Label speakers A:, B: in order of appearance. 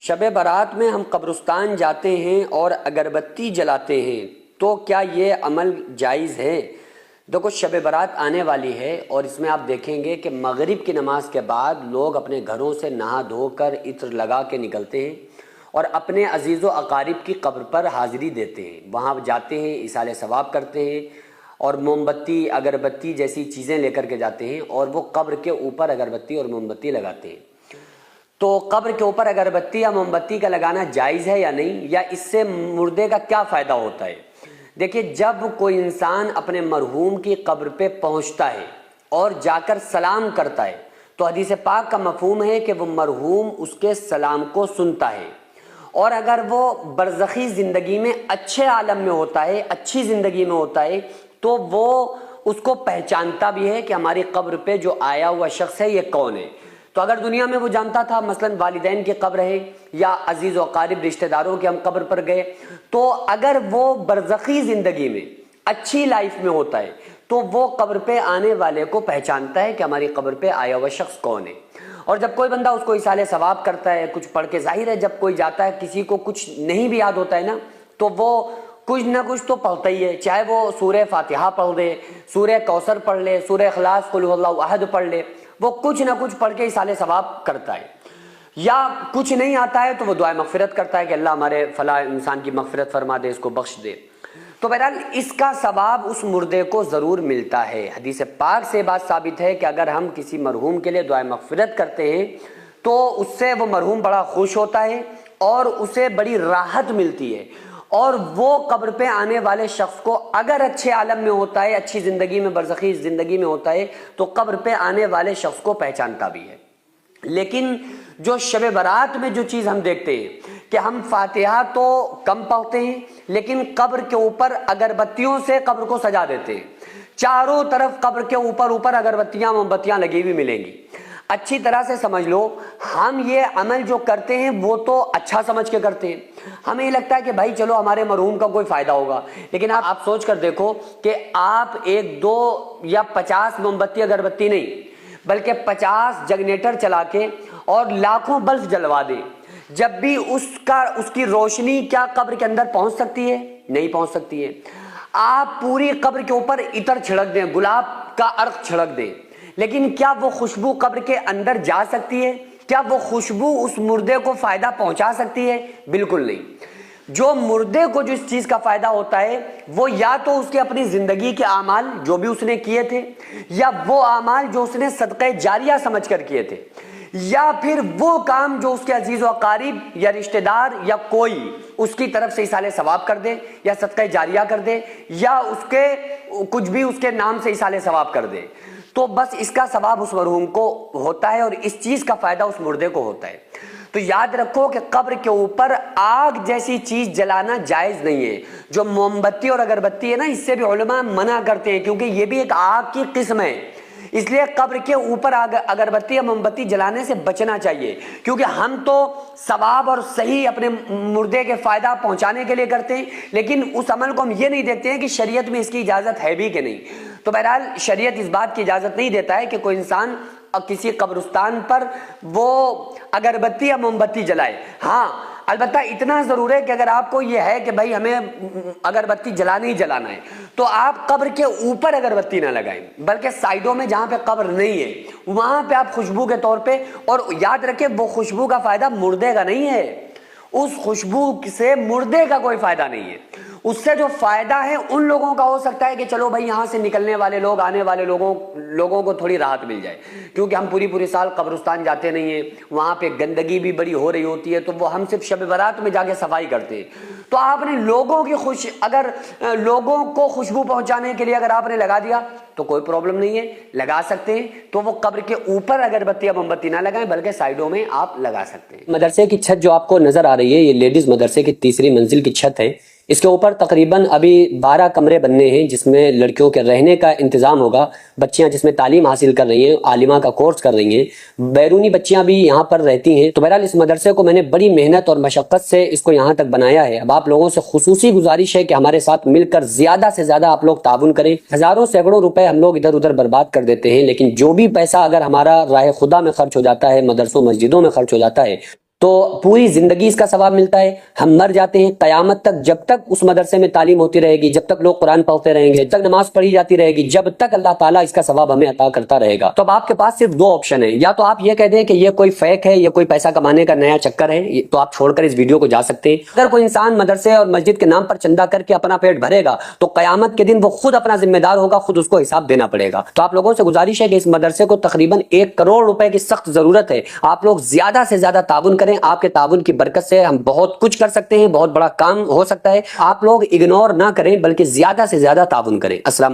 A: شب برات میں ہم قبرستان جاتے ہیں اور اگربتی جلاتے ہیں، تو کیا یہ عمل جائز ہے؟ دیکھو، شب برات آنے والی ہے اور اس میں آپ دیکھیں گے کہ مغرب کی نماز کے بعد لوگ اپنے گھروں سے نہا دھو کر عطر لگا کے نکلتے ہیں اور اپنے عزیز و اقارب کی قبر پر حاضری دیتے ہیں، وہاں جاتے ہیں، ایصال ثواب کرتے ہیں اور موم بتی اگربتی جیسی چیزیں لے کر کے جاتے ہیں اور وہ قبر کے اوپر اگربتی اور موم بتی لگاتے ہیں۔ تو قبر کے اوپر اگربتی یا موم بتی کا لگانا جائز ہے یا نہیں، یا اس سے مردے کا کیا فائدہ ہوتا ہے؟ دیکھیے، جب کوئی انسان اپنے مرحوم کی قبر پہ پہنچتا ہے اور جا کر سلام کرتا ہے تو حدیث پاک کا مفہوم ہے کہ وہ مرحوم اس کے سلام کو سنتا ہے، اور اگر وہ برزخی زندگی میں اچھے عالم میں ہوتا ہے، اچھی زندگی میں ہوتا ہے، تو وہ اس کو پہچانتا بھی ہے کہ ہماری قبر پہ جو آیا ہوا شخص ہے یہ کون ہے۔ تو اگر دنیا میں وہ جانتا تھا مثلا والدین کی قبر ہے یا عزیز و اقارب رشتہ داروں کے ہم قبر پر گئے، تو اگر وہ برزخی زندگی میں اچھی لائف میں ہوتا ہے تو وہ قبر پہ آنے والے کو پہچانتا ہے کہ ہماری قبر پہ آیا ہوا شخص کون ہے۔ اور جب کوئی بندہ اس کو ایصال ثواب کرتا ہے کچھ پڑھ کے، ظاہر ہے جب کوئی جاتا ہے کسی کو کچھ نہیں بھی یاد ہوتا ہے نا، تو وہ کچھ نہ کچھ تو پڑھتا ہی ہے، چاہے وہ سورہ فاتحہ پڑھ دے، سورہ کوثر پڑھ لے، سورہ اخلاص قل هو اللہ احد پڑھ لے، وہ کچھ نہ کچھ پڑھ کے ایصال ثواب کرتا ہے۔ یا کچھ نہیں آتا ہے تو وہ دعائے مغفرت کرتا ہے کہ اللہ ہمارے فلاں انسان کی مغفرت فرما دے، اس کو بخش دے۔ تو بہرحال اس کا ثواب اس مردے کو ضرور ملتا ہے۔ حدیث پاک سے بات ثابت ہے کہ اگر ہم کسی مرحوم کے لیے دعائے مغفرت کرتے ہیں تو اس سے وہ مرحوم بڑا خوش ہوتا ہے اور اسے بڑی راحت ملتی ہے، اور وہ قبر پہ آنے والے شخص کو اگر اچھے عالم میں ہوتا ہے، اچھی زندگی میں، برزخی زندگی میں ہوتا ہے، تو قبر پہ آنے والے شخص کو پہچانتا بھی ہے۔ لیکن جو شب برات میں جو چیز ہم دیکھتے ہیں کہ ہم فاتحہ تو کم پڑھتے ہیں لیکن قبر کے اوپر اگربتیوں سے قبر کو سجا دیتے ہیں، چاروں طرف قبر کے اوپر اگربتیاں موم بتیاں لگی ہوئی ملیں گی۔ اچھی طرح سے سمجھ لو، ہم یہ عمل جو کرتے ہیں وہ تو اچھا سمجھ کے کرتے ہیں، ہمیں یہ لگتا ہے کہ بھائی چلو ہمارے مرحوم کا کوئی فائدہ ہوگا، لیکن آپ سوچ کر دیکھو کہ آپ 1 2 یا 50 موم بتی اگربتی نہیں بلکہ 50 جنریٹر چلا کے اور لاکھوں بلب جلوا دیں، جب بھی اس کی روشنی کیا قبر کے اندر پہنچ سکتی ہے؟ نہیں پہنچ سکتی ہے۔ آپ پوری قبر کے اوپر عطر چھڑک دیں، گلاب کا عرق چھڑک دیں، لیکن کیا وہ خوشبو قبر کے اندر جا سکتی ہے؟ کیا وہ خوشبو اس مردے کو فائدہ پہنچا سکتی ہے؟ بالکل نہیں۔ جو مردے کو جو اس چیز کا فائدہ ہوتا ہے وہ یا تو اس کے اپنی زندگی کے اعمال جو بھی اس نے کیے تھے، یا وہ اعمال جو اس نے صدقہ جاریہ سمجھ کر کیے تھے، یا پھر وہ کام جو اس کے عزیز و اقارب یا رشتہ دار یا کوئی اس کی طرف سے ایصال ثواب کر دے یا صدقہ جاریہ کر دے، یا اس کے کچھ بھی اس کے نام سے ایصال ثواب کر دے، تو بس اس کا ثواب اس مرحوم کو ہوتا ہے اور اس چیز کا فائدہ اس مردے کو ہوتا ہے۔ تو یاد رکھو کہ قبر کے اوپر آگ جیسی چیز جلانا جائز نہیں ہے۔ جو موم بتی اور اگربتی ہے نا، اس سے بھی علماء منع کرتے ہیں کیونکہ یہ بھی ایک آگ کی قسم ہے، اس لیے قبر کے اوپر اگربتی یا موم بتی جلانے سے بچنا چاہیے، کیونکہ ہم تو ثواب اور صحیح اپنے مردے کے فائدہ پہنچانے کے لیے کرتے ہیں، لیکن اس عمل کو ہم یہ نہیں دیکھتے ہیں کہ شریعت میں اس کی اجازت ہے بھی کہ نہیں۔ تو بہرحال شریعت اس بات کی اجازت نہیں دیتا ہے کہ کوئی انسان کسی قبرستان پر وہ اگربتی یا موم بتی جلائے۔ ہاں، البتہ اتنا ضرور ہے کہ اگر آپ کو یہ ہے کہ بھائی ہمیں اگربتی جلانا ہی جلانا ہے تو آپ قبر کے اوپر اگربتی نہ لگائیں، بلکہ سائڈوں میں جہاں پہ قبر نہیں ہے وہاں پہ آپ خوشبو کے طور پہ، اور یاد رکھیں وہ خوشبو کا فائدہ مردے کا نہیں ہے، اس خوشبو سے مردے کا کوئی فائدہ نہیں ہے۔ اس سے جو فائدہ ہے ان لوگوں کا ہو سکتا ہے کہ چلو بھائی یہاں سے نکلنے والے لوگ، آنے والے لوگوں کو تھوڑی راحت مل جائے، کیونکہ ہم پوری سال قبرستان جاتے نہیں ہیں، وہاں پہ گندگی بھی بڑی ہو رہی ہوتی ہے، تو وہ ہم صرف شب برات میں جا کے صفائی کرتے ہیں۔ تو آپ نے اگر لوگوں کو خوشبو پہنچانے کے لیے اگر آپ نے لگا دیا تو کوئی پرابلم نہیں ہے، لگا سکتے ہیں، تو وہ قبر کے اوپر اگربتی یا موم بتی نہ لگائیں بلکہ سائڈوں میں آپ لگا سکتے ہیں۔ مدرسے کی چھت جو آپ کو نظر آ رہی ہے یہ لیڈیز مدرسے کی 3ری منزل کی چھت ہے، اس کے اوپر تقریباً ابھی 12 کمرے بننے ہیں جس میں لڑکیوں کے رہنے کا انتظام ہوگا، بچیاں جس میں تعلیم حاصل کر رہی ہیں، عالمہ کا کورس کر رہی ہیں، بیرونی بچیاں بھی یہاں پر رہتی ہیں۔ تو بہرحال اس مدرسے کو میں نے بڑی محنت اور مشقت سے اس کو یہاں تک بنایا ہے۔ اب آپ لوگوں سے خصوصی گزارش ہے کہ ہمارے ساتھ مل کر زیادہ سے زیادہ آپ لوگ تعاون کریں۔ ہزاروں سینکڑوں روپے ہم لوگ ادھر ادھر برباد کر دیتے ہیں، لیکن جو بھی پیسہ اگر ہمارا راہ خدا میں خرچ ہو جاتا ہے، مدرسوں مسجدوں میں خرچ ہو جاتا ہے، تو پوری زندگی اس کا ثواب ملتا ہے. ہم مر جاتے ہیں، قیامت تک جب تک اس مدرسے میں تعلیم ہوتی رہے گی، جب تک لوگ قرآن پڑھتے رہیں گے، جب تک نماز پڑھی جاتی رہے گی، جب تک اللہ تعالیٰ اس کا ثواب ہمیں عطا کرتا رہے گا. تو اب آپ کے پاس صرف دو آپشن ہیں، یا تو آپ یہ کہہ دیں کہ یہ کوئی فیک ہے، یہ کوئی پیسہ کمانے کا نیا چکر ہے، تو آپ چھوڑ کر اس ویڈیو کو جا سکتے ہیں. اگر کوئی انسان مدرسے اور مسجد کے نام پر چندہ کر کے اپنا پیٹ بھرے گا تو قیامت کے دن وہ خود اپنا ذمہ دار ہوگا، خود اس کو حساب دینا پڑے گا. تو آپ لوگوں سے گزارش ہے کہ اس مدرسے کو تقریباً 1 کروڑ روپے کی سخت ضرورت ہے. آپ لوگ زیادہ سے زیادہ تعاون کریں، آپ کے تعاون کی برکت سے ہم بہت کچھ کر سکتے ہیں، بہت بڑا کام ہو سکتا ہے. آپ لوگ اگنور نہ کریں بلکہ زیادہ سے زیادہ تعاون کریں. السلام